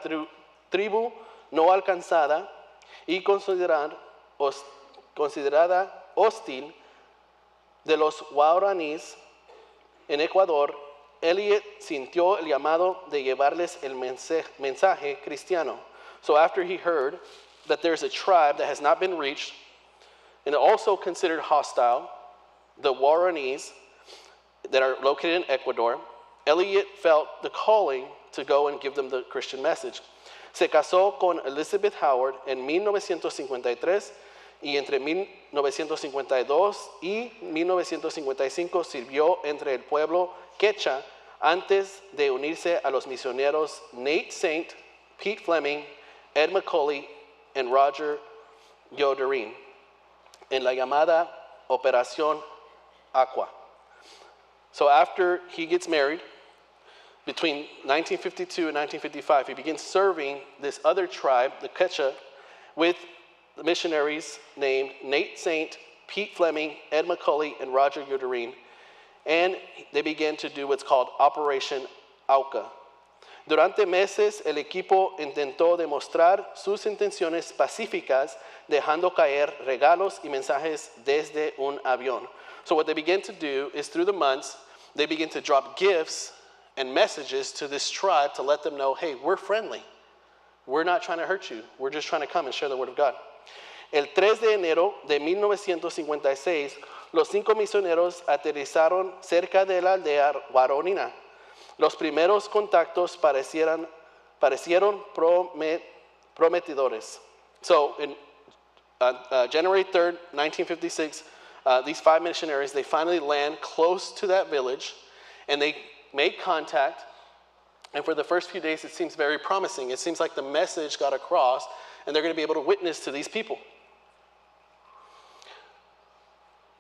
tribu no alcanzada y considerada hostil de los guaraníes en Ecuador, Elliot sintió el llamado de llevarles el mensaje cristiano. So after he heard that there's a tribe that has not been reached, and also considered hostile, the Guaraníes that are located in Ecuador, Elliot felt the calling to go and give them the Christian message. Se casó con Elizabeth Howard en 1953 y entre 1952 y 1955 sirvió entre el pueblo quechua antes de unirse a los misioneros Nate Saint, Pete Fleming, Ed McCully, and Roger Yoderin en la llamada Operación Aqua. So after he gets married, between 1952 and 1955, he begins serving this other tribe, the Quechua, with the missionaries named Nate Saint, Pete Fleming, Ed McCully, and Roger Yoderin. And they began to do what's called Operation Auca. Durante meses, el equipo intentó demostrar sus intenciones pacíficas, dejando caer regalos y mensajes desde un avión. So what they began to do is, through the months, they began to drop gifts and messages to this tribe to let them know, hey, we're friendly. We're not trying to hurt you. We're just trying to come and share the word of God. El 3 de enero de 1956, los 5 misioneros aterrizaron cerca de la aldea Guaronina. Los primeros contactos parecieron prometedores. So, in January 3rd, 1956, these 5 missionaries, they finally land close to that village, and they make contact. And for the first few days, it seems very promising. It seems like the message got across, and they're going to be able to witness to these people.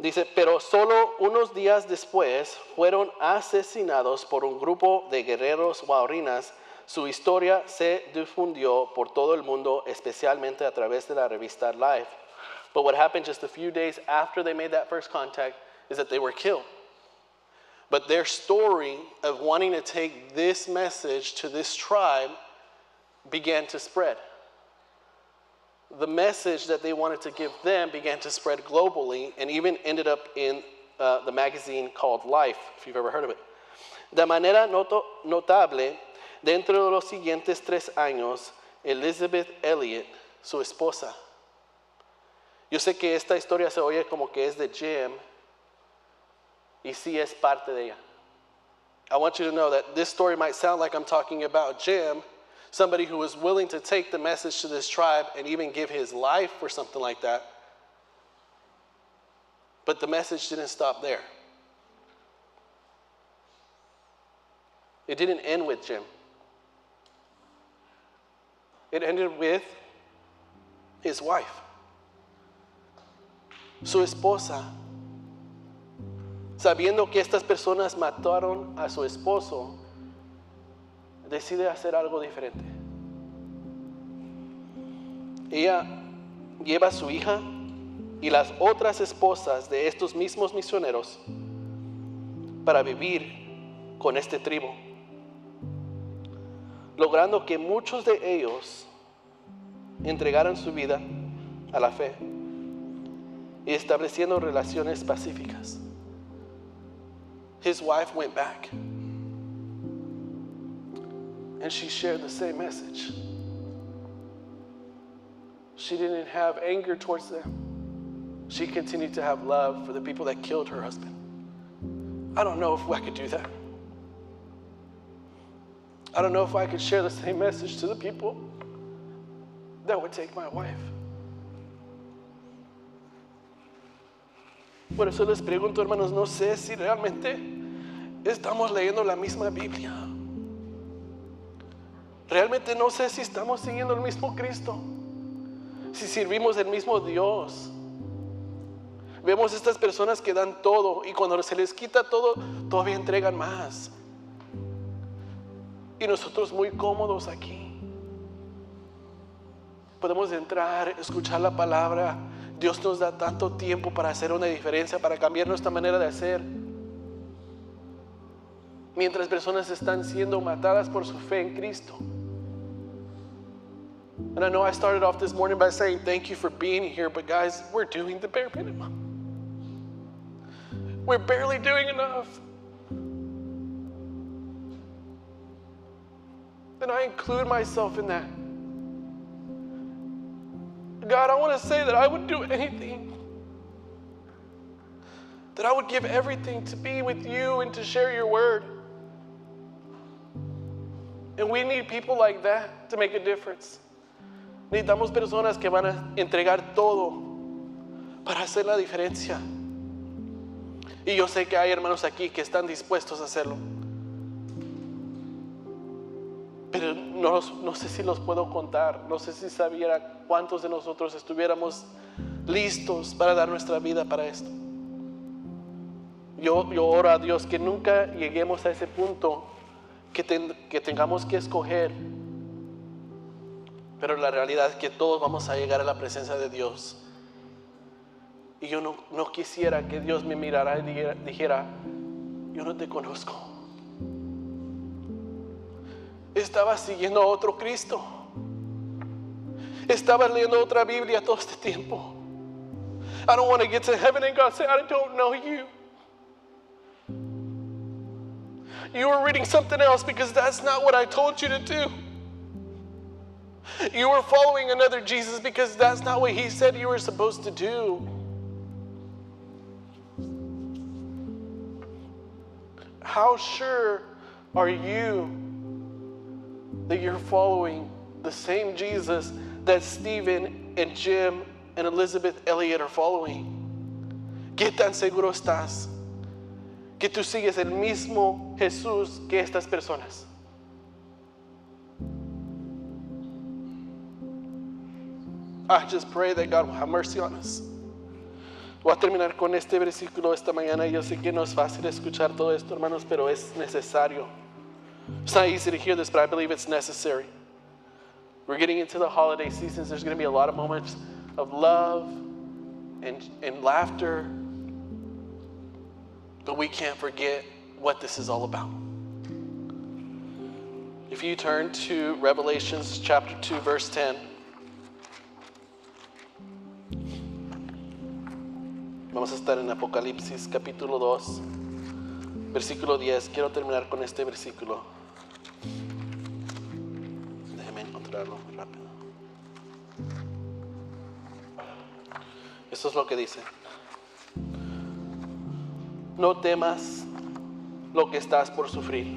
Dice, pero solo unos días después fueron asesinados por un grupo de guerreros guaraníes. Su historia se difundió por todo el mundo, especialmente a través de la revista Life. But what happened just a few days after they made that first contact is that they were killed. But their story of wanting to take this message to this tribe began to spread. The message that they wanted to give them began to spread globally, and even ended up in the magazine called Life, if you've ever heard of it. De manera notable, dentro de los siguientes 3 años, Elizabeth Elliot, su esposa. Yo sé que esta historia se oye como que es de Jim, y sí es parte de ella. I want you to know that this story might sound like I'm talking about Jim, somebody who was willing to take the message to this tribe and even give his life for something like that. But the message didn't stop there. It didn't end with Jim. It ended with his wife. Su esposa, sabiendo que estas personas mataron a su esposo, decide hacer algo diferente. Ella lleva a su hija y las otras esposas de estos mismos misioneros para vivir con este tribu, logrando que muchos de ellos entregaran su vida a la fe y estableciendo relaciones pacíficas. His wife went back, and she shared the same message. She didn't have anger towards them. She continued to have love for the people that killed her husband. I don't know if I could do that. I don't know if I could share the same message to the people that would take my wife. Por eso les pregunto, hermanos, no sé si realmente estamos leyendo la misma Biblia. Realmente no sé si estamos siguiendo el mismo Cristo, si servimos el mismo Dios. Vemos estas personas que dan todo, y cuando se les quita todo, todavía entregan más. Y nosotros muy cómodos aquí. Podemos entrar, escuchar la palabra. Dios nos da tanto tiempo para hacer una diferencia, para cambiar nuestra manera de hacer. Mientras personas están siendo matadas por su fe en Cristo. And I know I started off this morning by saying thank you for being here, but guys, we're doing the bare minimum. We're barely doing enough. And I include myself in that. God, I want to say that I would do anything. That I would give everything to be with you and to share your word. And we need people like that to make a difference. Necesitamos personas que van a entregar todo para hacer la diferencia. Y yo sé que hay hermanos aquí que están dispuestos a hacerlo. Pero no sé si los puedo contar. No sé si sabiera cuántos de nosotros estuviéramos listos para dar nuestra vida para esto. Yo oro a Dios que nunca lleguemos a ese punto que tengamos que escoger. Pero la realidad es que todos vamos a llegar a la presencia de Dios. Y yo no quisiera que Dios me mirara y dijera, yo no te conozco. Estaba siguiendo a otro Cristo. Estaba leyendo otra Biblia todo este tiempo. I don't want to get to heaven and God say, I don't know you. You were reading something else because that's not what I told you to do. You were following another Jesus because that's not what he said you were supposed to do. How sure are you that you're following the same Jesus that Stephen and Jim and Elizabeth Elliot are following? ¿Qué tan seguro estás que tú sigues el mismo Jesús que estas personas? I just pray that God will have mercy on us. Voy a terminar con este versículo esta mañana. Yo sé que no es fácil escuchar todo esto, hermanos, pero es necesario. It's not easy to hear this, but I believe it's necessary. We're getting into the holiday seasons. There's going to be a lot of moments of love and laughter. But we can't forget what this is all about. If you turn to Revelations chapter 2, verse 10. Vamos a estar en Apocalipsis capítulo 2, versículo 10. Quiero terminar con este versículo. Déjeme encontrarlo muy rápido. Esto es lo que dice. No temas lo que estás por sufrir.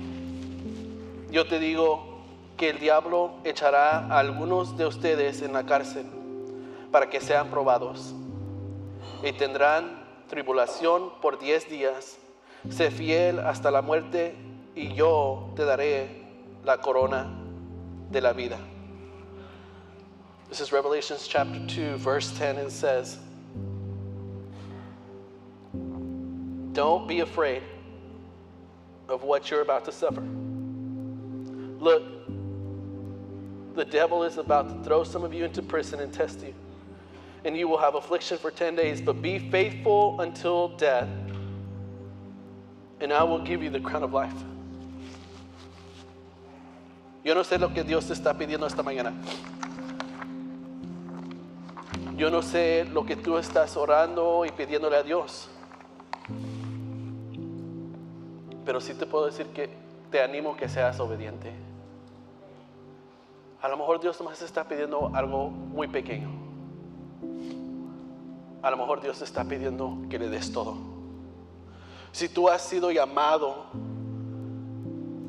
Yo te digo que el diablo echará a algunos de ustedes en la cárcel para que sean probados. Y tendrán tribulación por 10 días. Sé fiel hasta la muerte y yo te daré la corona de la vida. This is Revelation chapter 2, verse 10. It says, don't be afraid of what you're about to suffer. Look, the devil is about to throw some of you into prison and test you. And you will have affliction for 10 days, but be faithful until death, and I will give you the crown of life. Yo no sé lo que Dios te está pidiendo esta mañana. Yo no sé lo que tú estás orando y pidiéndole a Dios. Pero sí te puedo decir que te animo que seas obediente. A lo mejor Dios nomás te está pidiendo algo muy pequeño. A lo mejor Dios te está pidiendo que le des todo. Si tú has sido llamado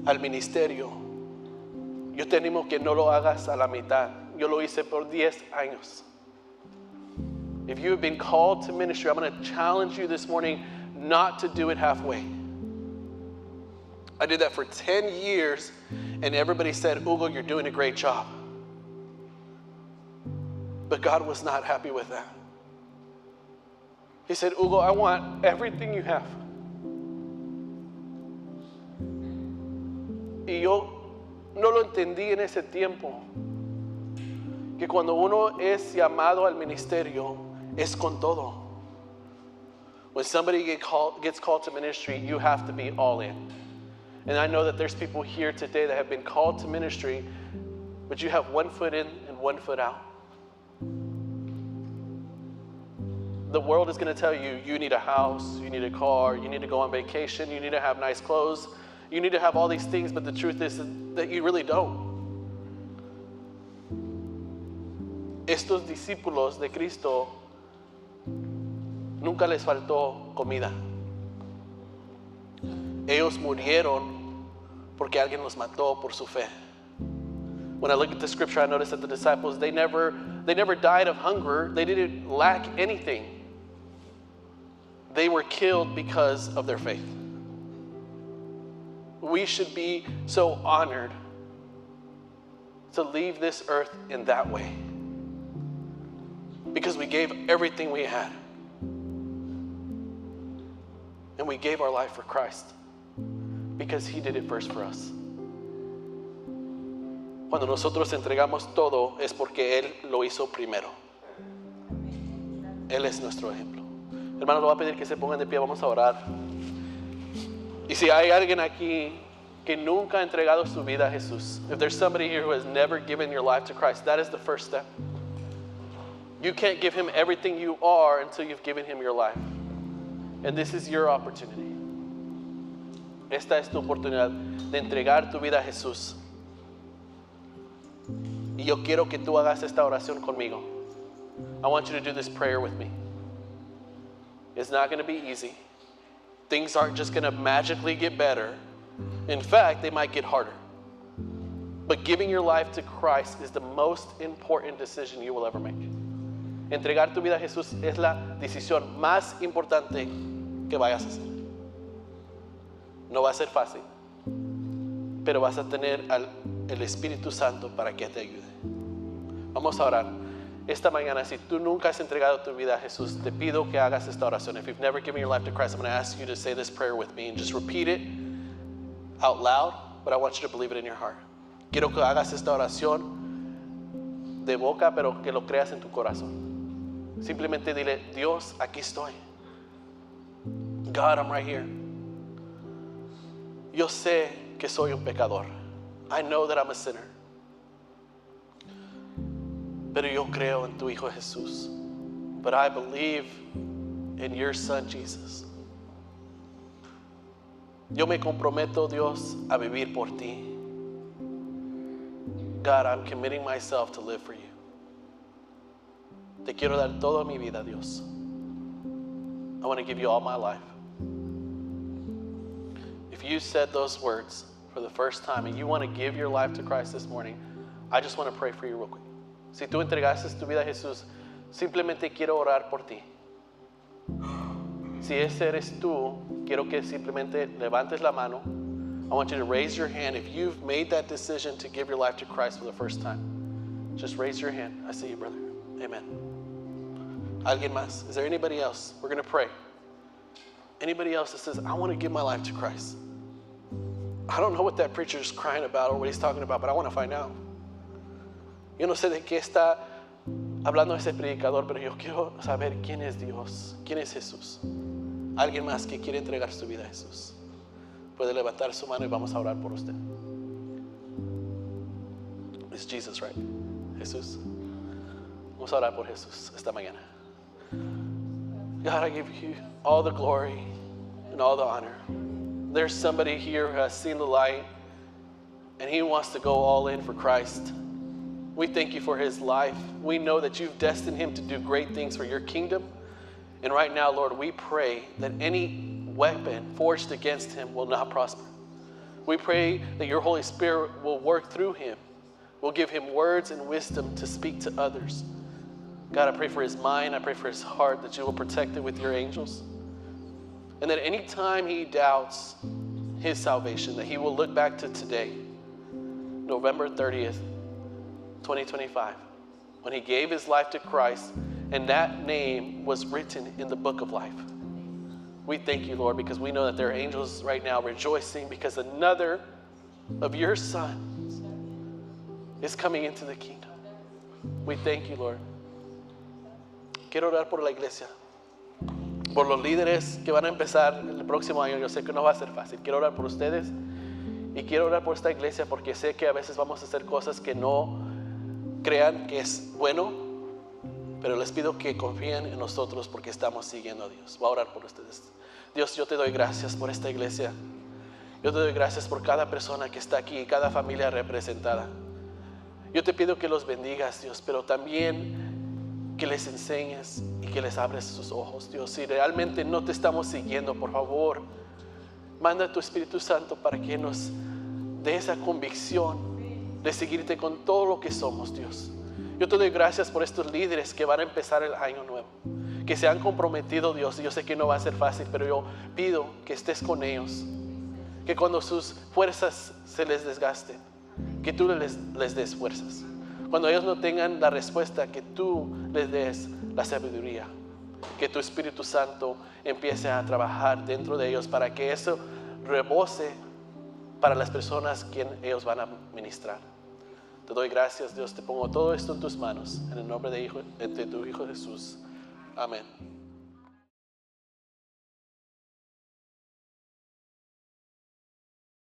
al ministerio, yo te animo que no lo hagas a la mitad. Yo lo hice por 10 años. If you have been called to ministry, I'm going to challenge you this morning not to do it halfway. I did that for 10 years, and everybody said, Hugo, you're doing a great job. But God was not happy with that. He said, Hugo, I want everything you have. Y yo no lo entendí en ese tiempo. Que cuando uno es llamado al ministerio, es con todo. When somebody gets called to ministry, you have to be all in. And I know that there's people here today that have been called to ministry, but you have one foot in and one foot out. The world is going to tell you, you need a house, you need a car, you need to go on vacation, you need to have nice clothes, you need to have all these things, but the truth is that you really don't. Estos discípulos de Cristo nunca les faltó comida. Ellos murieron porque alguien los mató por su fe. When I look at the scripture, I notice that the disciples, they never died of hunger. They didn't lack anything. They were killed because of their faith. We should be so honored to leave this earth in that way, because we gave everything we had. And we gave our life for Christ because He did it first for us. Cuando nosotros entregamos todo es porque Él lo hizo primero. Él es nuestro ejemplo. Hermanos, le voy a pedir que se pongan de pie, vamos a orar. Y si hay alguien aquí que nunca ha entregado su vida a Jesús, if there's somebody here who has never given your life to Christ, that is the first step. You can't give Him everything you are until you've given Him your life. And this is your opportunity. Esta es tu oportunidad de entregar tu vida a Jesús. Y yo quiero que tú hagas esta oración conmigo. I want you to do this prayer with me. It's not going to be easy. Things aren't just going to magically get better. In fact, they might get harder. But giving your life to Christ is the most important decision you will ever make. Entregar tu vida a Jesús es la decisión más importante que vayas a hacer. No va a ser fácil, pero vas a tener el Espíritu Santo para que te ayude. Vamos a orar. Esta mañana, si tú nunca has entregado tu vida a Jesús, te pido que hagas esta oración. If you've never given your life to Christ, I'm going to ask you to say this prayer with me and just repeat it out loud, but I want you to believe it in your heart. Quiero que hagas esta oración de boca, pero que lo creas en tu corazón. Simplemente dile, Dios, aquí estoy. God, I'm right here. Yo sé que soy un pecador. I know that I'm a sinner. Pero yo creo en tu Hijo Jesús. But I believe in your Son, Jesus. Yo me comprometo, Dios, a vivir por ti. God, I'm committing myself to live for you. Te quiero dar toda mi vida, Dios. I want to give you all my life. If you said those words for the first time and you want to give your life to Christ this morning, I just want to pray for you real quick. Si tú entregaste tu vida a Jesús, simplemente quiero orar por ti. Si ese eres tú, quiero que simplemente levantes la mano. I want you to raise your hand if you've made that decision to give your life to Christ for the first time. Just raise your hand. I see you, brother. Amen. ¿Alguien más? Is there anybody else? We're going to pray. Anybody else that says, I want to give my life to Christ? I don't know what that preacher is crying about or what he's talking about, but I want to find out. Yo no sé de qué está hablando ese predicador, pero yo quiero saber quién es Dios, quién es Jesús. Alguien más que quiere entregar su vida a Jesús puede levantar su mano y vamos a orar por usted. It's Jesus, right? Jesús. Vamos a orar por Jesús esta mañana. God, I give you all the glory and all the honor. There's somebody here who has seen the light and he wants to go all in for Christ. We thank you for his life. We know that you've destined him to do great things for your kingdom. And right now, Lord, we pray that any weapon forged against him will not prosper. We pray that your Holy Spirit will work through him, will give him words and wisdom to speak to others. God, I pray for his mind. I pray for his heart, that you will protect it with your angels. And that any time he doubts his salvation, that he will look back to today, November 30th, 2025, when he gave his life to Christ, and that name was written in the book of life. We thank you, Lord, because we know that there are angels right now rejoicing because another of your sons is coming into the kingdom. We thank you, Lord. Quiero orar por la iglesia, por los líderes que van a empezar el próximo año. Yo sé que no va a ser fácil. Quiero orar por ustedes y quiero orar por esta iglesia, porque sé que a veces vamos a hacer cosas que no crean que es bueno, pero les pido que confíen en nosotros porque estamos siguiendo a Dios. Voy a orar por ustedes. Dios, yo te doy gracias por esta iglesia. Yo te doy gracias por cada persona que está aquí, cada familia representada. Yo te pido que los bendigas, Dios, pero también que les enseñes y que les abres sus ojos, Dios. Si realmente no te estamos siguiendo, por favor, manda a tu Espíritu Santo para que nos dé esa convicción de seguirte con todo lo que somos, Dios. Yo te doy gracias por estos líderes que van a empezar el año nuevo, que se han comprometido, Dios. Yo sé que no va a ser fácil, pero yo pido que estés con ellos, que cuando sus fuerzas se les desgasten, que tú les des fuerzas. Cuando ellos no tengan la respuesta, que tú les des la sabiduría, que tu Espíritu Santo empiece a trabajar dentro de ellos para que eso rebose para las personas que ellos van a ministrar. Te doy gracias, Dios. Te pongo todo esto en tus manos, en el nombre de tu Hijo Jesús. Amén.